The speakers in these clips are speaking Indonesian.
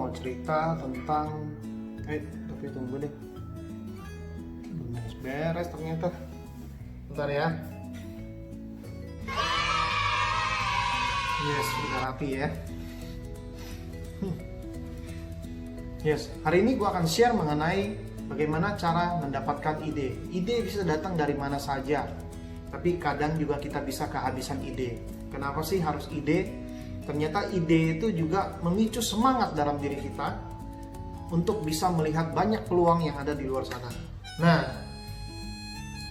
mau cerita tentang tapi tunggu deh, belum beres ternyata. Bentar ya. Yes, udah rapi ya. Yes, hari ini gue akan share mengenai bagaimana cara mendapatkan ide. Ide bisa datang dari mana saja, tapi kadang juga kita bisa kehabisan ide. Kenapa sih harus ide? Ternyata ide itu juga memicu semangat dalam diri kita untuk bisa melihat banyak peluang yang ada di luar sana. Nah,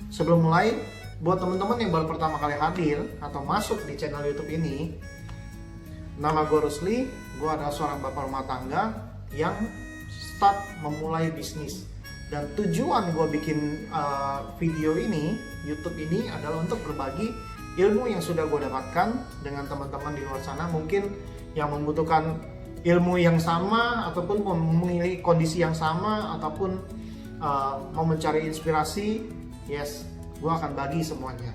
sebelum mulai, buat teman-teman yang baru pertama kali hadir atau masuk di channel YouTube ini, nama gue Rusli, gue adalah seorang bapak rumah tangga yang start memulai bisnis. Dan tujuan gue bikin video ini, YouTube ini adalah untuk berbagi ilmu yang sudah gue dapatkan dengan teman-teman di luar sana, mungkin yang membutuhkan ilmu yang sama ataupun memiliki kondisi yang sama ataupun mau mencari inspirasi. Yes, gue akan bagi semuanya.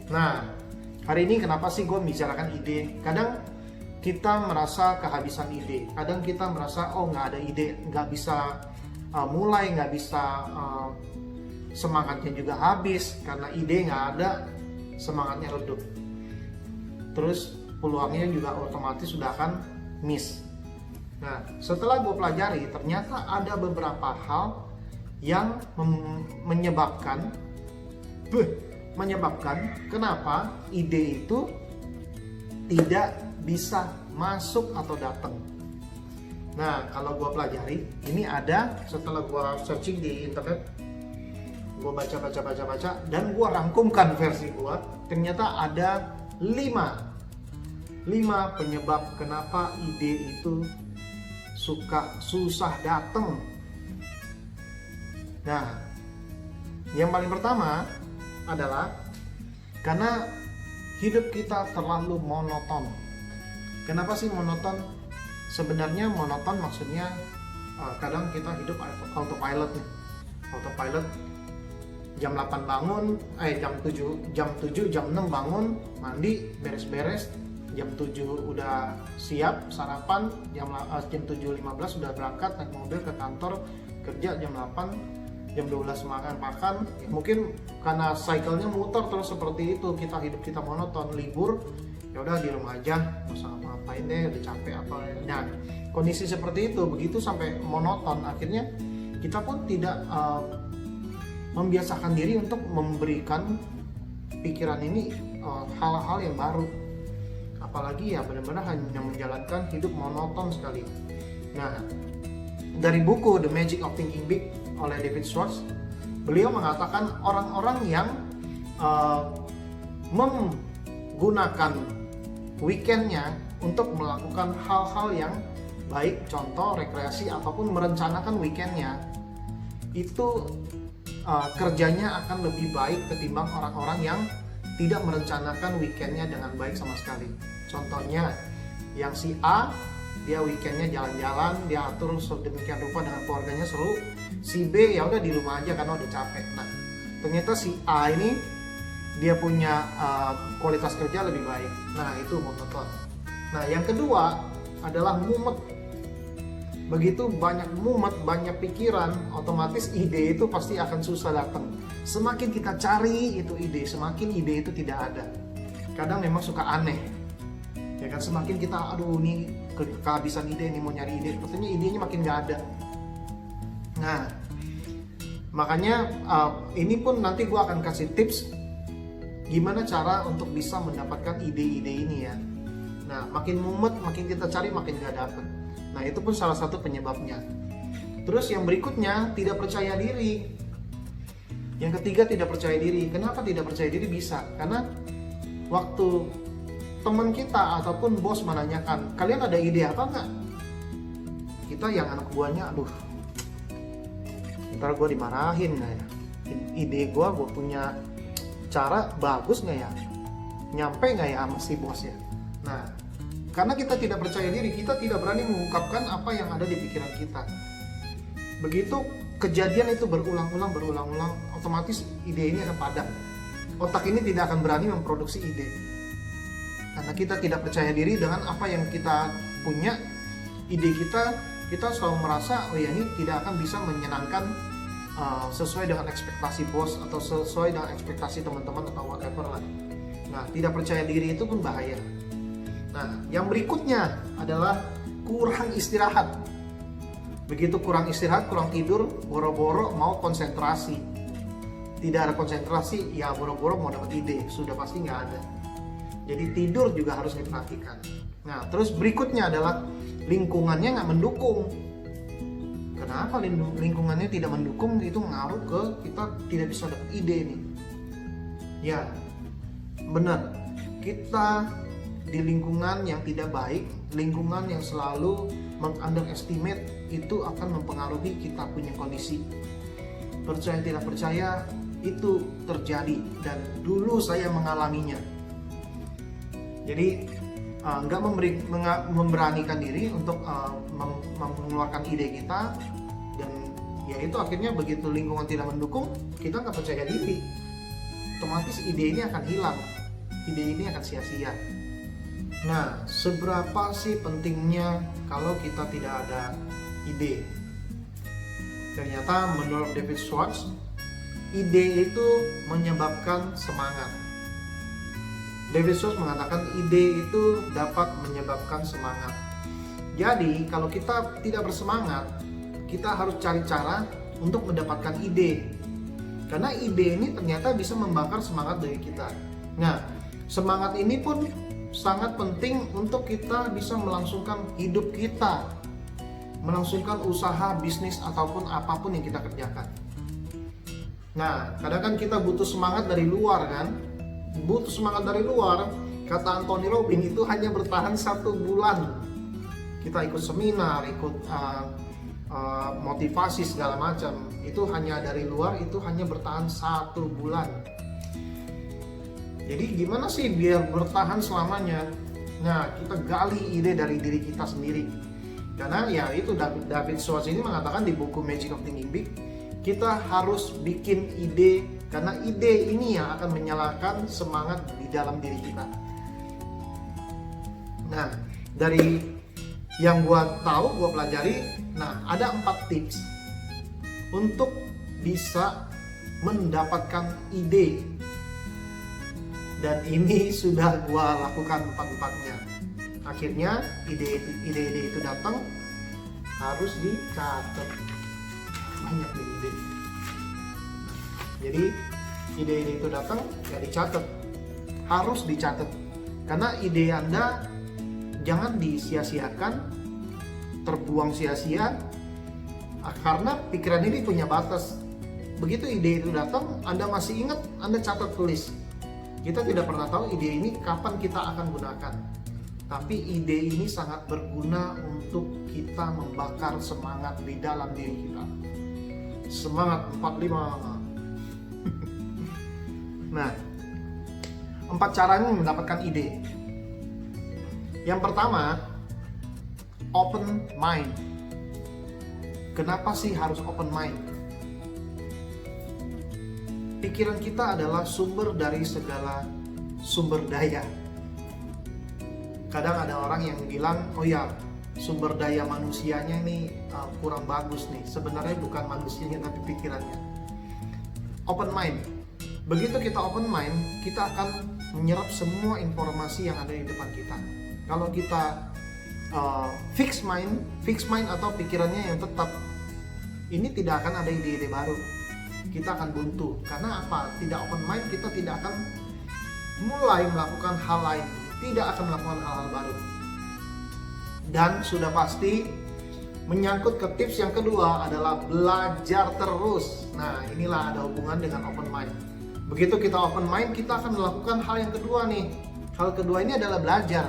Nah, hari ini kenapa sih gue membicarakan ide? Kadang kita merasa kehabisan ide, kadang kita merasa oh nggak ada ide, nggak bisa mulai, nggak bisa, semangatnya juga habis karena ide nggak ada, semangatnya redup. Terus peluangnya juga otomatis sudah akan miss. Nah, setelah gue pelajari, ternyata ada beberapa hal yang menyebabkan kenapa ide itu tidak bisa masuk atau datang. Nah, kalau gue pelajari, ini ada setelah gue searching di internet, gue baca, dan gue rangkumkan versi gue, ternyata ada 5 penyebab kenapa ide itu susah datang. Nah, yang paling pertama adalah karena hidup kita terlalu monoton. Kenapa sih monoton? Sebenarnya monoton maksudnya kadang kita hidup autopilot nih. Autopilot jam 8 bangun, jam 7, jam 6 bangun, mandi, beres-beres, jam 7 udah siap sarapan, jam 7.15 udah berangkat naik mobil ke kantor, kerja jam 8, jam 12 makan. Ya, mungkin karena cycle-nya muter terus seperti itu, hidup kita monoton. Libur ya udah di rumah aja, nggak usah ngapain deh, udah capek apa. Nah, kondisi seperti itu, begitu sampai monoton, akhirnya kita pun tidak membiasakan diri untuk memberikan pikiran ini hal-hal yang baru, apalagi ya benar-benar hanya menjalankan hidup monoton sekali. Nah, dari buku The Magic of Thinking Big oleh David Schwartz, beliau mengatakan orang-orang yang menggunakan weekendnya untuk melakukan hal-hal yang baik, contoh rekreasi ataupun merencanakan weekendnya, itu kerjanya akan lebih baik ketimbang orang-orang yang tidak merencanakan weekendnya dengan baik sama sekali. Contohnya, yang si A, dia weekendnya jalan-jalan, dia atur sedemikian rupa dengan keluarganya seru. Si B ya udah di rumah aja karena udah capek. Nah, ternyata si A ini dia punya kualitas kerja lebih baik. Nah, itu monoton. Nah, yang kedua adalah mumet. Begitu banyak mumet, banyak pikiran, otomatis ide itu pasti akan susah datang. Semakin kita cari itu ide, semakin ide itu tidak ada. Kadang memang suka aneh, ya kan, semakin kita aduh ini kehabisan ide, ini mau nyari ide, katanya idenya makin nggak ada. Nah, makanya ini pun nanti gue akan kasih tips gimana cara untuk bisa mendapatkan ide-ide ini ya. Nah, makin mumet, makin kita cari, makin nggak dapet. Nah, itu pun salah satu penyebabnya. Terus yang berikutnya, tidak percaya diri. Yang ketiga, tidak percaya diri. Kenapa tidak percaya diri? Bisa karena waktu teman kita ataupun bos menanyakan, kalian ada ide apa nggak? Kita yang anak buahnya, aduh, ntar gue dimarahin nggak ya? Ide gue punya cara bagus nggak ya? Nyampe nggak ya sama si bos ya? Nah, karena kita tidak percaya diri, kita tidak berani mengungkapkan apa yang ada di pikiran kita. Begitu kejadian itu berulang-ulang, otomatis ide ini akan padam. Otak ini tidak akan berani memproduksi ide. Karena kita tidak percaya diri dengan apa yang kita punya, ide kita selalu merasa oh ya ini tidak akan bisa menyenangkan sesuai dengan ekspektasi bos atau sesuai dengan ekspektasi teman-teman atau whatever lah. Nah, tidak percaya diri itu pun bahaya. Nah, yang berikutnya adalah kurang istirahat. Begitu kurang istirahat, kurang tidur, boro-boro mau konsentrasi. Tidak ada konsentrasi, ya boro-boro mau dapat ide, sudah pasti nggak ada. Jadi tidur juga harus diperhatikan. Nah, terus berikutnya adalah lingkungannya nggak mendukung. Kenapa lingkungannya tidak mendukung? Itu ngaruh ke kita tidak bisa dapat ide nih. Ya, benar. Kita di lingkungan yang tidak baik, lingkungan yang selalu underestimate, itu akan mempengaruhi kita punya kondisi. Percaya tidak percaya, itu terjadi dan dulu saya mengalaminya. Jadi nggak memberanikan diri untuk mengeluarkan ide kita, dan ya itu akhirnya begitu lingkungan tidak mendukung, kita nggak percaya diri, otomatis ide ini akan hilang, ide ini akan sia-sia. Nah, seberapa sih pentingnya kalau kita tidak ada ide? Ternyata menurut David Schwartz, ide itu menyebabkan semangat. David Schwartz mengatakan ide itu dapat menyebabkan semangat. Jadi kalau kita tidak bersemangat, kita harus cari cara untuk mendapatkan ide. Karena ide ini ternyata bisa membakar semangat dari kita. Nah, semangat ini pun sangat penting untuk kita bisa melangsungkan hidup kita, melangsungkan usaha, bisnis, ataupun apapun yang kita kerjakan. Nah, kadang kan kita butuh semangat dari luar kan. Butuh semangat dari luar, kata Anthony Robbins, itu hanya bertahan 1 bulan. Kita ikut seminar, ikut motivasi segala macam, itu hanya dari luar, itu hanya bertahan 1 bulan. Jadi gimana sih biar bertahan selamanya? Nah, kita gali ide dari diri kita sendiri. Karena ya itu David Schwartz ini mengatakan di buku Magic of Thinking Big, kita harus bikin ide, karena ide ini yang akan menyalakan semangat di dalam diri kita. Nah, dari yang gua tahu, gua pelajari, nah ada 4 tips untuk bisa mendapatkan ide. Dan ini sudah gua lakukan 4-4-nya. Akhirnya ide-ide itu datang, harus dicatat. Banyak nih ide. Jadi ide-ide itu datang ya dicatat, harus dicatat. Karena ide Anda jangan disia-siakan, terbuang sia-sia, karena pikiran ini punya batas. Begitu ide itu datang, Anda masih ingat, Anda catat, tulis. Kita tidak pernah tahu ide ini kapan kita akan gunakan. Tapi ide ini sangat berguna untuk kita membakar semangat di dalam diri kita. Semangat 45. Nah, 4 caranya mendapatkan ide. Yang pertama, open mind. Kenapa sih harus open mind? Pikiran kita adalah sumber dari segala sumber daya. Kadang ada orang yang bilang, oh ya, sumber daya manusianya ini kurang bagus nih. Sebenarnya bukan manusianya tapi pikirannya. Open mind. Begitu kita open mind, kita akan menyerap semua informasi yang ada di depan kita. Kalau kita fixed mind atau pikirannya yang tetap, ini tidak akan ada ide-ide baru. Kita akan buntu. Karena apa? Tidak open mind, kita tidak akan mulai melakukan hal lain, tidak akan melakukan hal-hal baru. Dan sudah pasti menyangkut ke tips yang kedua adalah belajar terus. Nah, inilah ada hubungan dengan open mind. Begitu kita open mind, kita akan melakukan hal yang kedua nih. Hal kedua ini adalah belajar.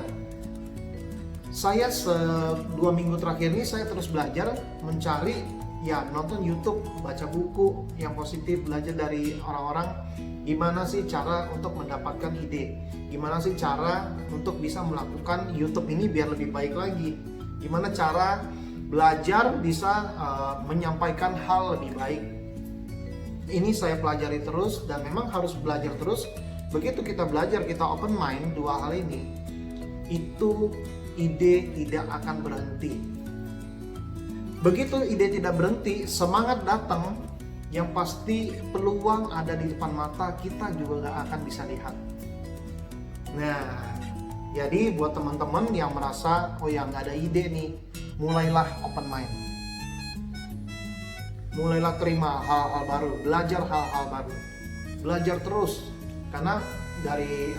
Saya 2 minggu terakhir ini saya terus belajar, mencari, ya nonton YouTube, baca buku yang positif, belajar dari orang-orang gimana sih cara untuk mendapatkan ide, gimana sih cara untuk bisa melakukan YouTube ini biar lebih baik lagi, gimana cara belajar bisa menyampaikan hal lebih baik. Ini saya pelajari terus dan memang harus belajar terus. Begitu kita belajar, kita open mind, 2 hal ini, itu ide tidak akan berhenti. Begitu ide tidak berhenti, semangat datang, yang pasti peluang ada di depan mata, kita juga gak akan bisa lihat. Nah, jadi buat teman-teman yang merasa oh ya nggak ada ide nih, mulailah open mind. Mulailah terima hal-hal baru, belajar hal-hal baru. Belajar terus, karena dari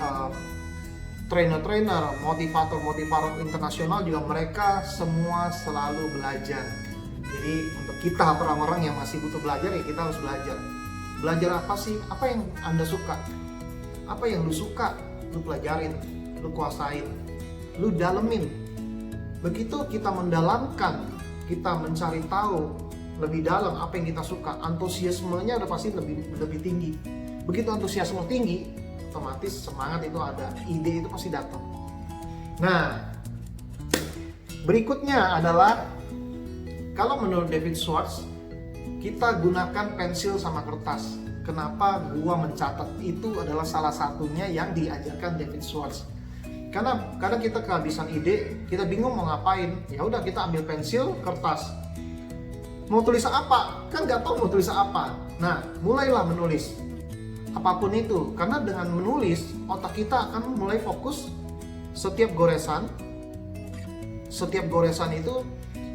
trainer-trainer, motivator-motivator internasional juga mereka semua selalu belajar. Jadi untuk kita orang-orang yang masih butuh belajar, ya kita harus belajar. Belajar apa sih? Apa yang Anda suka? Apa yang lu suka? Lu pelajarin, lu kuasain, lu dalemin. Begitu kita mendalamkan, kita mencari tahu lebih dalam apa yang kita suka, antusiasmenya udah pasti lebih tinggi. Begitu antusiasme tinggi, otomatis semangat itu ada, ide itu pasti datang. Nah, berikutnya adalah kalau menurut David Schwartz, kita gunakan pensil sama kertas. Kenapa gua mencatat? Itu adalah salah satunya yang diajarkan David Schwartz. Karena kadang kita kehabisan ide, kita bingung mau ngapain. Ya udah kita ambil pensil, kertas. Mau tulis apa? Kan nggak tahu mau tulis apa. Nah, mulailah menulis. Apapun itu, karena dengan menulis, otak kita akan mulai fokus setiap goresan itu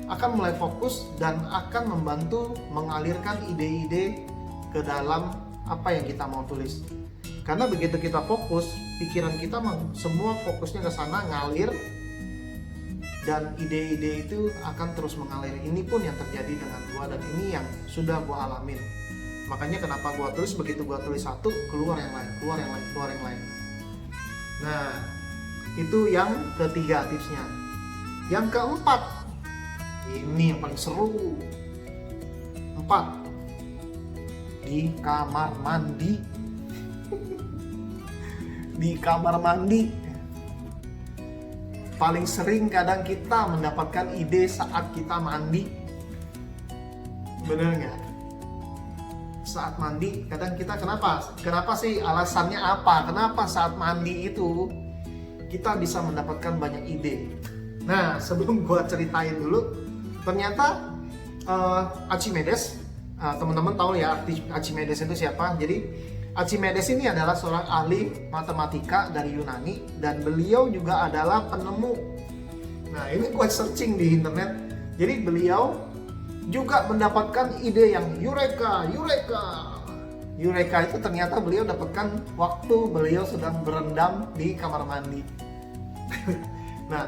akan mulai fokus dan akan membantu mengalirkan ide-ide ke dalam apa yang kita mau tulis. Karena begitu kita fokus, pikiran kita semua fokusnya ke sana, ngalir, dan ide-ide itu akan terus mengalir. Ini pun yang terjadi dengan gua, dan ini yang sudah gua alamin. Makanya kenapa gua tulis, begitu gua tulis satu, keluar yang lain, keluar yang lain, keluar yang lain. Nah, itu yang ketiga tipsnya. Yang keempat, ini yang paling seru. 4. Di kamar mandi. Di kamar mandi. Paling sering kadang kita mendapatkan ide saat kita mandi. Bener nggak? Saat mandi kadang kita kenapa sih, alasannya apa? Kenapa saat mandi itu kita bisa mendapatkan banyak ide? Nah, sebelum gua ceritain dulu, ternyata Archimedes, teman-teman tahu ya Archimedes itu siapa? Jadi Archimedes ini adalah seorang ahli matematika dari Yunani, dan beliau juga adalah penemu. Nah, ini gue searching di internet. Jadi beliau juga mendapatkan ide yang Eureka itu ternyata beliau dapatkan waktu beliau sedang berendam di kamar mandi. Nah,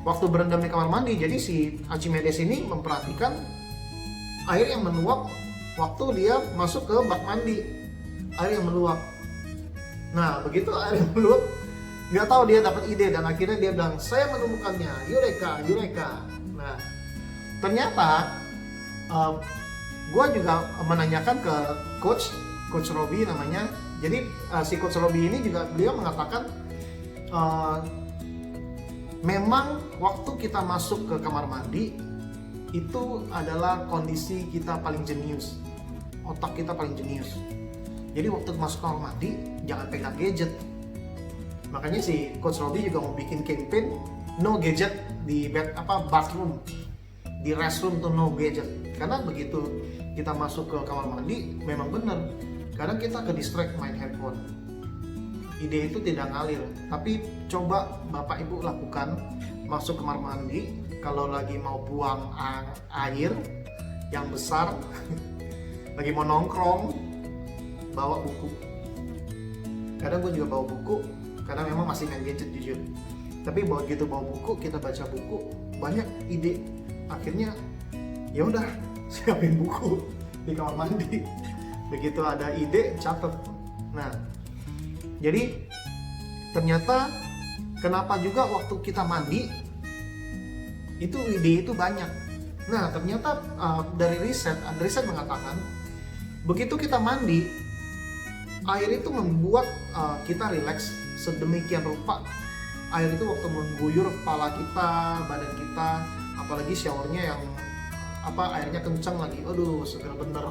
waktu berendam di kamar mandi, jadi si Archimedes ini memperhatikan air yang meluap waktu dia masuk ke bak mandi. Air yang meluap. Nah, begitu air yang meluap, nggak tahu dia dapat ide, dan akhirnya dia bilang, saya menemukannya, Eureka. Nah, ternyata gue juga menanyakan ke Coach Robbie namanya. Jadi si Coach Robbie ini juga beliau mengatakan memang waktu kita masuk ke kamar mandi itu adalah kondisi kita paling jenius, otak kita paling jenius. Jadi waktu masuk kamar mandi jangan pegang gadget. Makanya si Coach Robbie juga mau bikin campaign no gadget di bathroom, di restroom tuh no gadget. Karena begitu kita masuk ke kamar mandi, memang benar kadang kita ke distract main handphone. Ide itu tidak ngalir. Tapi coba Bapak Ibu lakukan, masuk kamar mandi kalau lagi mau buang air yang besar, lagi mau nongkrong, bawa buku. Kadang gue juga bawa buku, karena memang masih main gadget jujur. Tapi begitu bawa buku, kita baca buku, banyak ide. Akhirnya ya udah siapin buku di kamar mandi. Begitu ada ide, catat. Nah, jadi ternyata kenapa juga waktu kita mandi itu ide itu banyak. Nah, ternyata dari riset mengatakan begitu kita mandi, air itu membuat kita rileks sedemikian rupa. Air itu waktu mengguyur kepala kita, badan kita, apalagi showernya yang airnya kencang lagi, aduh seger bener.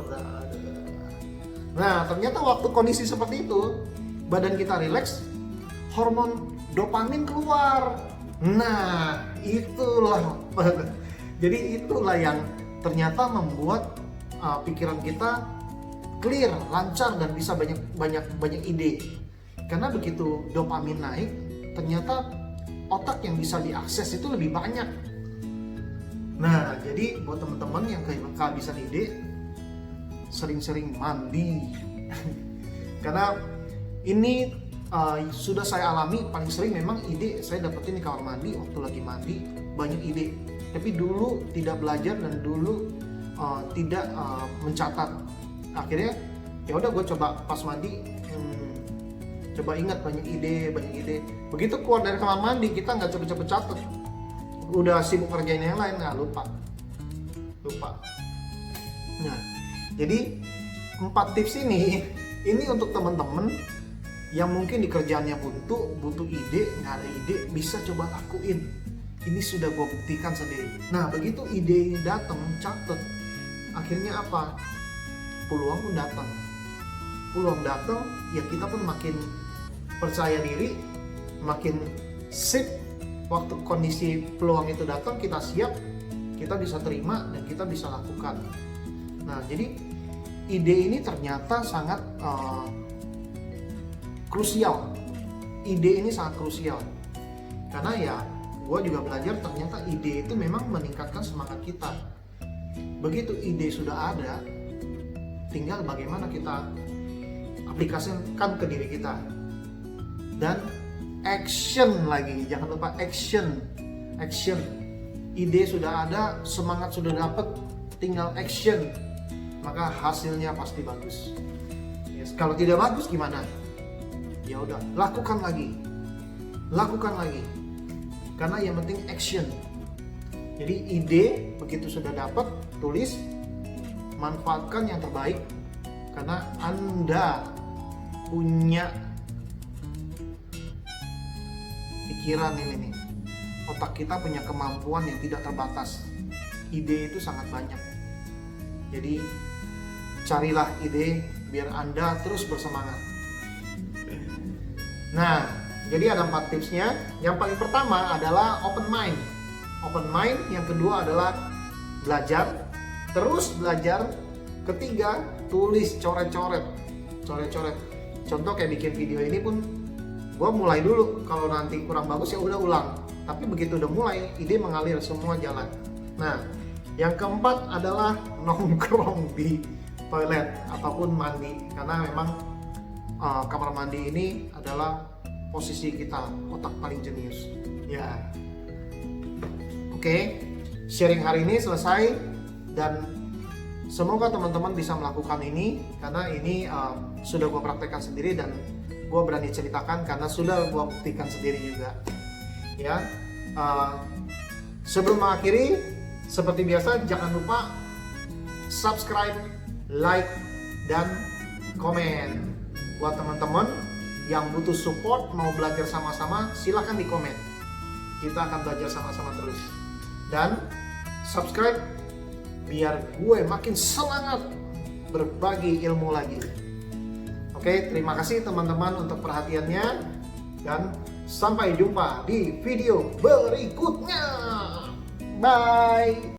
Nah, ternyata waktu kondisi seperti itu, badan kita rileks, hormon dopamin keluar. Nah, itulah jadi itulah yang ternyata membuat pikiran kita clear, lancar, dan bisa banyak ide. Karena begitu dopamin naik, ternyata otak yang bisa diakses itu lebih banyak. Nah, jadi buat teman-teman yang kehabisan ide, sering-sering mandi. Karena ini sudah saya alami, paling sering memang ide saya dapetin di kamar mandi. Waktu lagi mandi banyak ide, tapi dulu tidak belajar dan dulu tidak mencatat. Akhirnya ya udah, gue coba pas mandi, coba ingat banyak ide. Begitu keluar dari kamar mandi, kita nggak cepet-cepet catat, udah sibuk kerjain yang lain, nggak lupa. Nah, jadi 4 tips ini untuk teman-teman yang mungkin di kerjaannya butuh ide, nggak ada ide, bisa coba lakuin. Ini sudah gue buktikan sendiri. Nah, begitu ide ini datang, catat, akhirnya apa? Peluang pun datang, ya kita pun makin percaya diri, makin sip. Waktu kondisi peluang itu datang, kita siap, kita bisa terima, dan kita bisa lakukan. Nah, jadi ide ini ternyata sangat krusial. Ide ini sangat krusial karena ya gue juga belajar, ternyata ide itu memang meningkatkan semangat kita. Begitu ide sudah ada, tinggal bagaimana kita aplikasikan ke diri kita. Dan action lagi, jangan lupa action. Ide sudah ada, semangat sudah dapat, tinggal action, maka hasilnya pasti bagus. Yes. Kalau tidak bagus gimana? Ya udah, lakukan lagi. Karena yang penting action. Jadi ide begitu sudah dapat, tulis, manfaatkan yang terbaik, karena Anda punya pikiran ini nih. Otak kita punya kemampuan yang tidak terbatas. Ide itu sangat banyak. Jadi carilah ide biar Anda terus bersemangat. Nah, jadi ada 4 tipsnya. Yang paling pertama adalah open mind. Yang kedua adalah belajar, terus belajar. Ketiga, tulis, coret-coret. Contoh kayak bikin video ini pun, gue mulai dulu. Kalau nanti kurang bagus ya udah ulang. Tapi begitu udah mulai, ide mengalir, semua jalan. Nah, yang keempat adalah nongkrong di toilet ataupun mandi. Karena memang kamar mandi ini adalah posisi kita, otak paling jenius. Ya. Oke, sharing hari ini selesai, dan semoga teman-teman bisa melakukan ini, karena ini sudah gue praktekkan sendiri dan gue berani ceritakan karena sudah gue buktikan sendiri juga. Ya, sebelum mengakhiri, seperti biasa jangan lupa subscribe, like, dan komen. Buat teman-teman yang butuh support, mau belajar sama-sama, silahkan di komen. Kita akan belajar sama-sama terus. Dan subscribe biar gue makin semangat berbagi ilmu lagi. Oke, terima kasih teman-teman untuk perhatiannya, dan sampai jumpa di video berikutnya. Bye.